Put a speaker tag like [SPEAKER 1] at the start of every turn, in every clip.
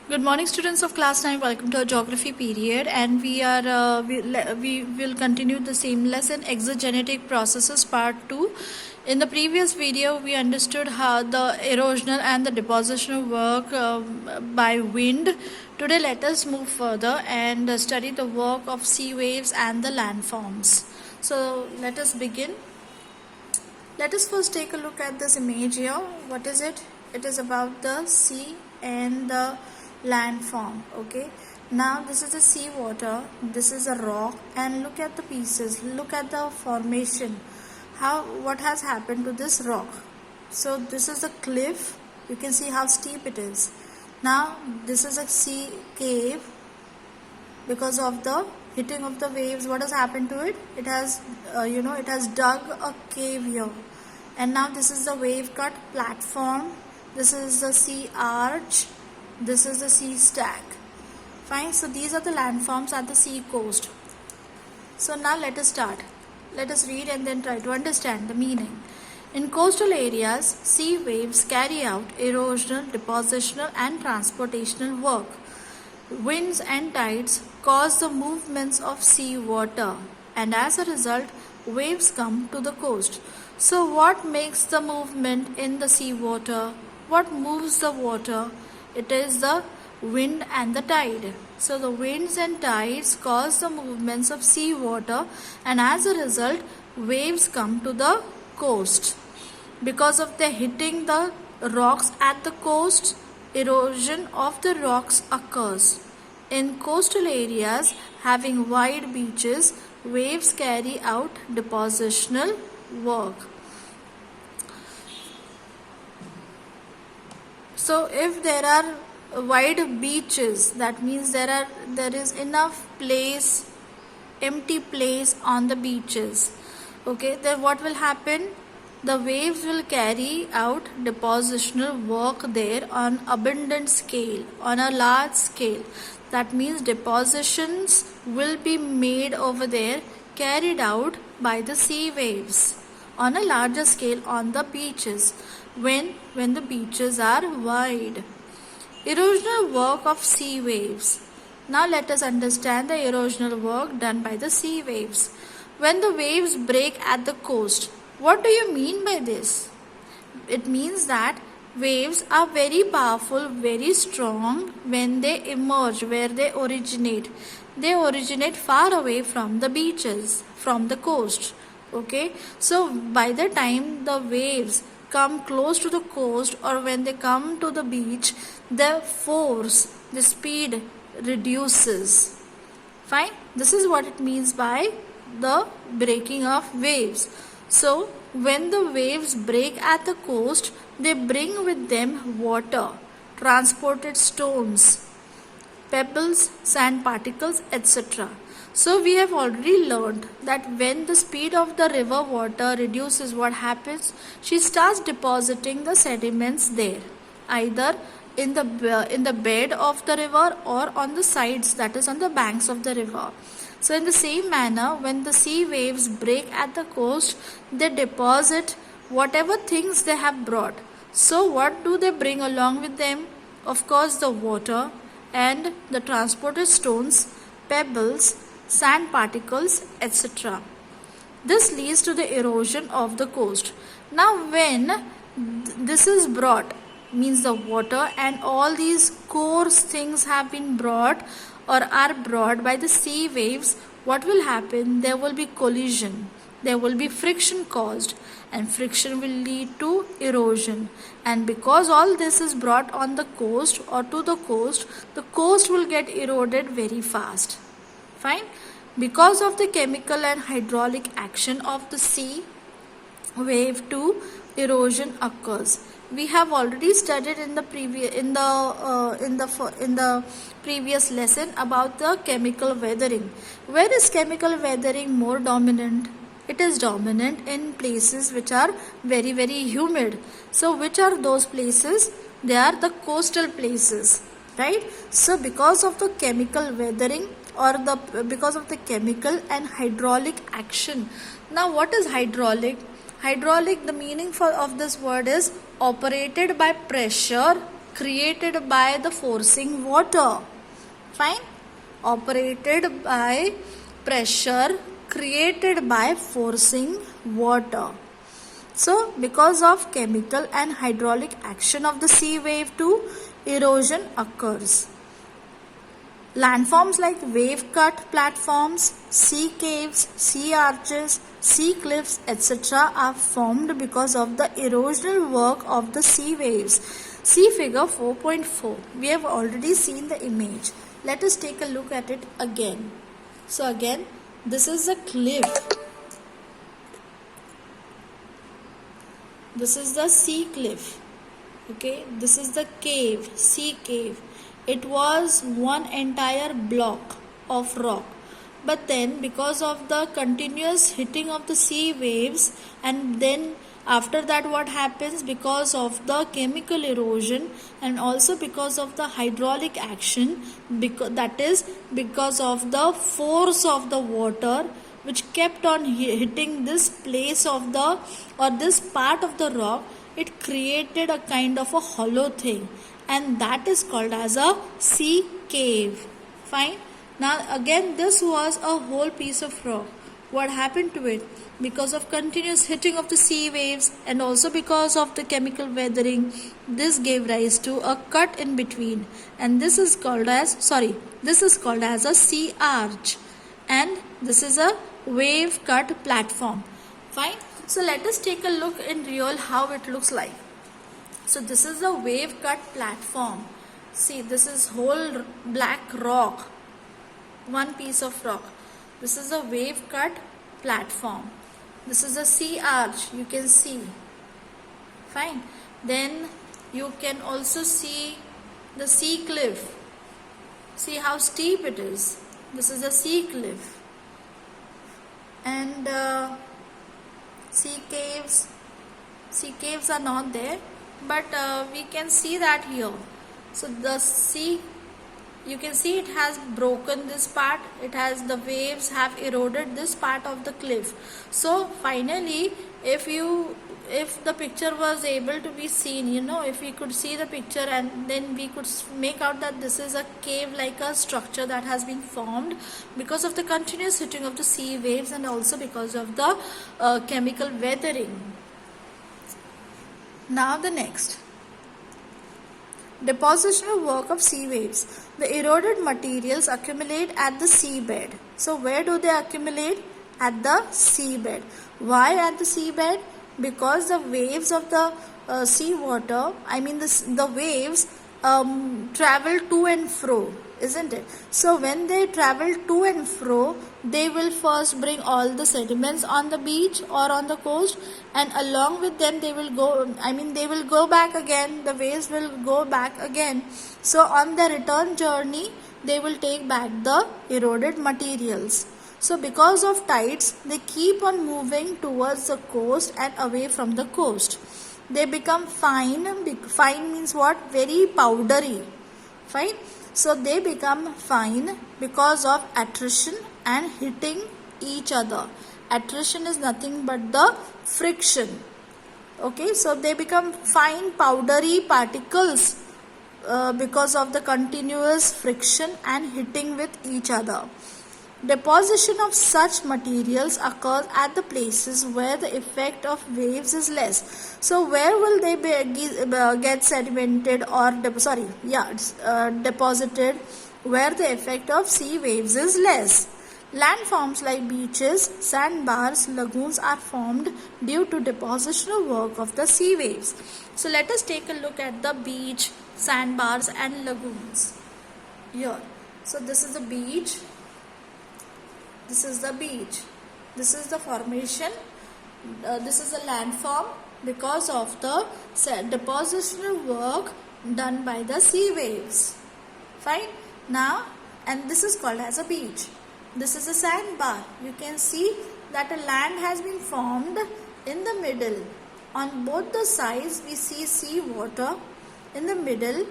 [SPEAKER 1] Good morning, students of class 9. Welcome to our geography period, and we will continue the same lesson, exogenetic processes part 2. In the previous video, we understood how the erosional and the depositional work by wind. Today, let us move further and study the work of sea waves and the landforms. So, let us begin. Let us first take a look at this image here. What is it? It is about the sea and the landform. Okay, now this is the sea water, this is a rock, and look at the pieces, look at the formation, what has happened to this rock. So this is a cliff, you can see how steep it is. Now this is a sea cave. Because of the hitting of the waves, what has happened to it? It has it has dug a cave here, and now this is the wave cut platform, this is the sea arch, this is the sea stack. Fine, so these are the landforms at the sea coast. So now let us start. Let us read and then try to understand the meaning. In coastal areas, sea waves carry out erosional, depositional and transportational work. Winds and tides cause the movements of sea water, and as a result, waves come to the coast. So what makes the movement in the sea water? What moves the water? It is the wind and the tide. So the winds and tides cause the movements of sea water, and as a result, waves come to the coast. Because of the hitting the rocks at the coast, erosion of the rocks occurs. In coastal areas having wide beaches, waves carry out depositional work. So if there are wide beaches, that means there is enough place, empty place on the beaches. Okay, then what will happen? The waves will carry out depositional work there on abundant scale, on a large scale. That means depositions will be made over there, carried out by the sea waves on a larger scale on the beaches when the beaches are wide. Erosional work of sea waves. Now let us understand the erosional work done by the sea waves. When the waves break at the coast, what do you mean by this? It means that waves are very powerful, very strong when they emerge, where they originate. They originate far away from the beaches, from the coast. Okay, so by the time the waves come close to the coast or when they come to the beach, the force, the speed reduces. Fine, this is what it means by the breaking of waves. So when the waves break at the coast, they bring with them water, transported stones, pebbles, sand particles, etc. So we have already learned that when the speed of the river water reduces, what happens? She starts depositing the sediments there, either in the bed of the river or on the sides, that is on the banks of the river. So in the same manner, when the sea waves break at the coast, they deposit whatever things they have brought. So what do they bring along with them? Of course, the water and the transported stones, pebbles, sand particles, etc. This leads to the erosion of the coast. Now when this is brought, means the water and all these coarse things have been brought or are brought by the sea waves, what will happen? There will be collision, there will be friction caused, and friction will lead to erosion. And because all this is brought on the coast or to the coast will get eroded very fast. Fine, because of the chemical and hydraulic action of the sea wave too, erosion occurs. We have already studied in the previous lesson about the chemical weathering. Where is chemical weathering more dominant? It is dominant in places which are very, very humid. So which are those places? They are the coastal places, right? So because of the chemical weathering or because of the chemical and hydraulic action. Now what is hydraulic? Hydraulic, the meaning of this word is operated by pressure, created by the forcing water. Fine. Operated by pressure created by forcing water. So because of chemical and hydraulic action of the sea wave too, erosion occurs. Landforms like wave-cut platforms, sea caves, sea arches, sea cliffs, etc. are formed because of the erosional work of the sea waves. See figure 4.4. We have already seen the image. Let us take a look at it again. So again, this is a cliff. This is the sea cliff. Okay, this is the cave, sea cave. It was one entire block of rock. But then because of the continuous hitting of the sea waves, and then after that what happens, because of the chemical erosion and also because of the hydraulic action, that is because of the force of the water which kept on hitting this place of the or this part of the rock, it created a kind of a hollow thing, and that is called as a sea cave. Fine. Now again, this was a whole piece of rock. What happened to it? Because of continuous hitting of the sea waves and also because of the chemical weathering, this gave rise to a cut in between, and this is called as a sea arch, and this is a wave cut platform. Fine. So let us take a look in real how it looks like. So this is a wave cut platform. See, this is whole black rock, one piece of rock. This is a wave cut platform. This is a sea arch, you can see. Fine. Then you can also see the sea cliff. See how steep it is. This is a sea cliff. And sea caves are not there, but we can see that here. So the sea, you can see it has broken this part, the waves have eroded this part of the cliff. So finally, if the picture was able to be seen, if we could see the picture, and then we could make out that this is a cave like a structure that has been formed because of the continuous hitting of the sea waves and also because of the chemical weathering. Now the next. Depositional work of sea waves. The eroded materials accumulate at the seabed. So where do they accumulate? At the seabed. Why at the seabed? Because the waves of the sea water, the waves travel to and fro, isn't it? So when they travel to and fro, they will first bring all the sediments on the beach or on the coast, and along with them they will go back again. The waves will go back again. So on the return journey, they will take back the eroded materials. So because of tides, they keep on moving towards the coast and away from the coast. They become fine. Fine means what? Very powdery. Fine. So they become fine because of attrition and hitting each other. Attrition is nothing but the friction. Okay, so they become fine powdery particles because of the continuous friction and hitting with each other. Deposition of such materials occurs at the places where the effect of waves is less. So where will they get sedimented or deposited? Where the effect of sea waves is less. Landforms like beaches, sandbars, lagoons are formed due to depositional work of the sea waves. So let us take a look at the beach, sandbars and lagoons. Here. So this is the beach. This is the beach. This is the formation. This is a landform because of the depositional work done by the sea waves. Fine. Now, and this is called as a beach. This is a sandbar. You can see that a land has been formed in the middle. On both the sides, we see sea water. In the middle,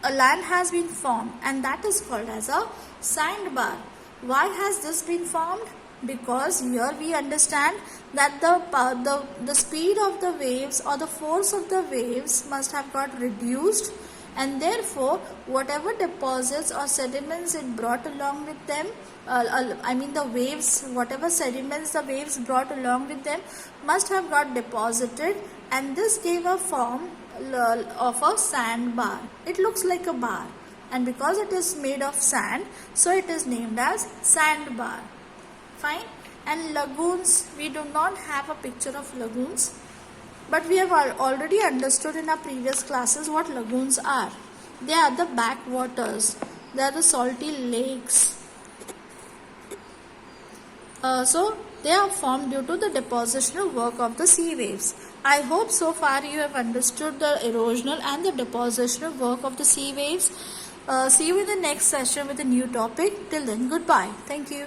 [SPEAKER 1] a land has been formed, and that is called as a sandbar. Why has this been formed? because here we understand that the speed of the waves or the force of the waves must have got reduced, and therefore whatever deposits or sediments it brought along with them, the waves, whatever sediments the waves brought along with them must have got deposited, and this gave a form of a sandbar. It looks like a bar, and because it is made of sand, so it is named as sandbar. Fine. And lagoons, we do not have a picture of lagoons, but we have already understood in our previous classes what lagoons are. They are the backwaters, they are the salty lakes. So they are formed due to the depositional work of the sea waves. I hope so far you have understood the erosional and the depositional work of the sea waves. See you in the next session with a new topic. Till then, goodbye. Thank you.